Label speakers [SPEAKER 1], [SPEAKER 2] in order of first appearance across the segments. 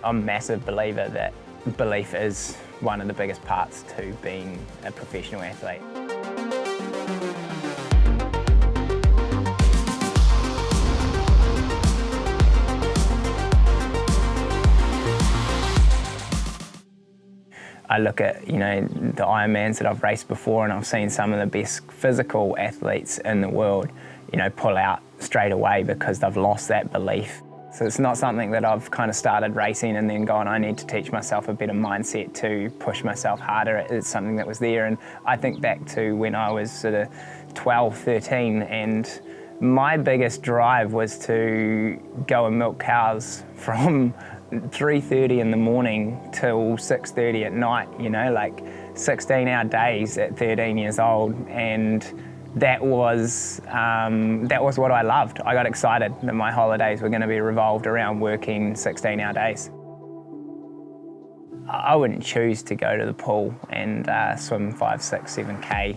[SPEAKER 1] I'm a massive believer that belief is one of the biggest parts to being a professional athlete. I look at, the Ironmans that I've raced before, and I've seen some of the best physical athletes in the world, pull out straight away because they've lost that belief. So it's not something that I've kind of started racing and then gone, I need to teach myself a better mindset to push myself harder. It's something that was there. And I think back to when I was sort of 12, 13, and my biggest drive was to go and milk cows from 3:30 in the morning till 6:30 at night, like 16-hour days at 13 years old. And that was what I loved. I got excited that my holidays were going to be revolved around working 16-hour days. I wouldn't choose to go to the pool and swim 5, 6, 7K,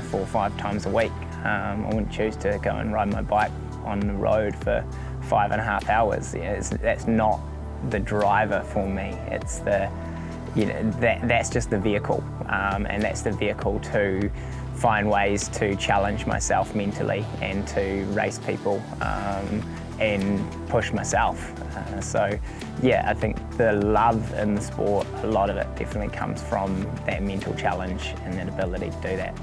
[SPEAKER 1] 4 or 5 times a week. I wouldn't choose to go and ride my bike on the road for 5.5 hours. That's not the driver for me. It's that's just the vehicle, and that's the vehicle to find ways to challenge myself mentally and to race people and push myself. So yeah, I think the love in the sport, a lot of it definitely comes from that mental challenge and that ability to do that.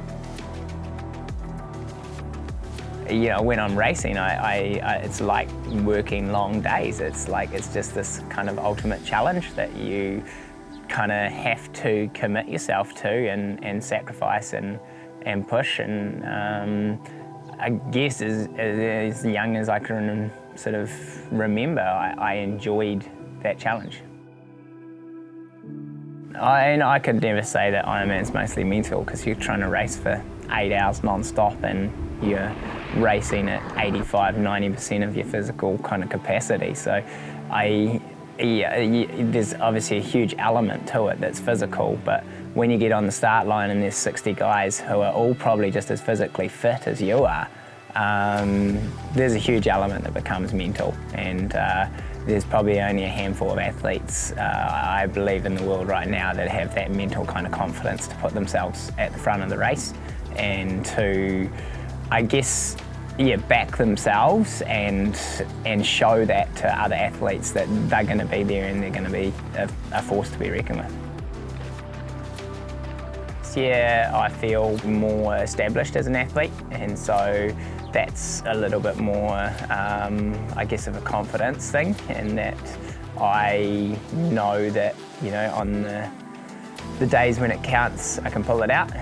[SPEAKER 1] When I'm racing, it's like working long days. It's just this kind of ultimate challenge that you kind of have to commit yourself to and sacrifice and push. And I guess as young as I can sort of remember, I enjoyed that challenge. I could never say that Ironman's mostly mental, because you're trying to race for 8 hours non-stop and you're racing at 85–90% of your physical kind of capacity. So there's obviously a huge element to it that's physical, but when you get on the start line and there's 60 guys who are all probably just as physically fit as you are, there's a huge element that becomes mental. And there's probably only a handful of athletes, I believe, in the world right now that have that mental kind of confidence to put themselves at the front of the race and to, I guess, back themselves and show that to other athletes that they're going to be there and they're going to be a force to be reckoned with. Yeah, I feel more established as an athlete, and so that's a little bit more, I guess, of a confidence thing, and that I know that, on the days when it counts, I can pull it out.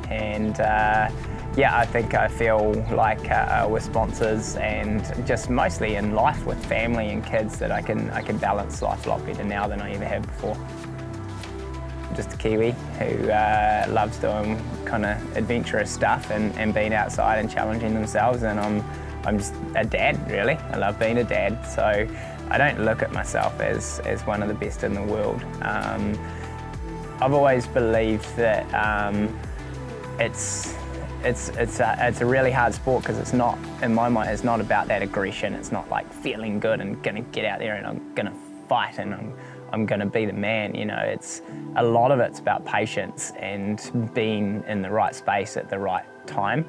[SPEAKER 1] And I think I feel like with sponsors and just mostly in life with family and kids that I can balance life a lot better now than I ever have before. Just a Kiwi who loves doing kind of adventurous stuff and being outside and challenging themselves, and I'm just a dad, really. I love being a dad, so I don't look at myself as one of the best in the world. I've always believed that it's a really hard sport, because it's not, in my mind, it's not about that aggression. It's not like feeling good and gonna get out there and I'm gonna fight and I'm gonna be the man. It's a lot of it's about patience and being in the right space at the right time,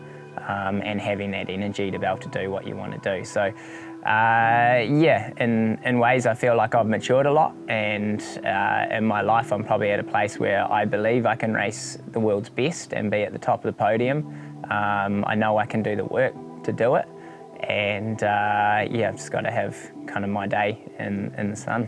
[SPEAKER 1] and having that energy to be able to do what you want to do. So in ways I feel like I've matured a lot, and in my life I'm probably at a place where I believe I can race the world's best and be at the top of the podium. I know I can do the work to do it, and I've just got to have kind of my day in the sun.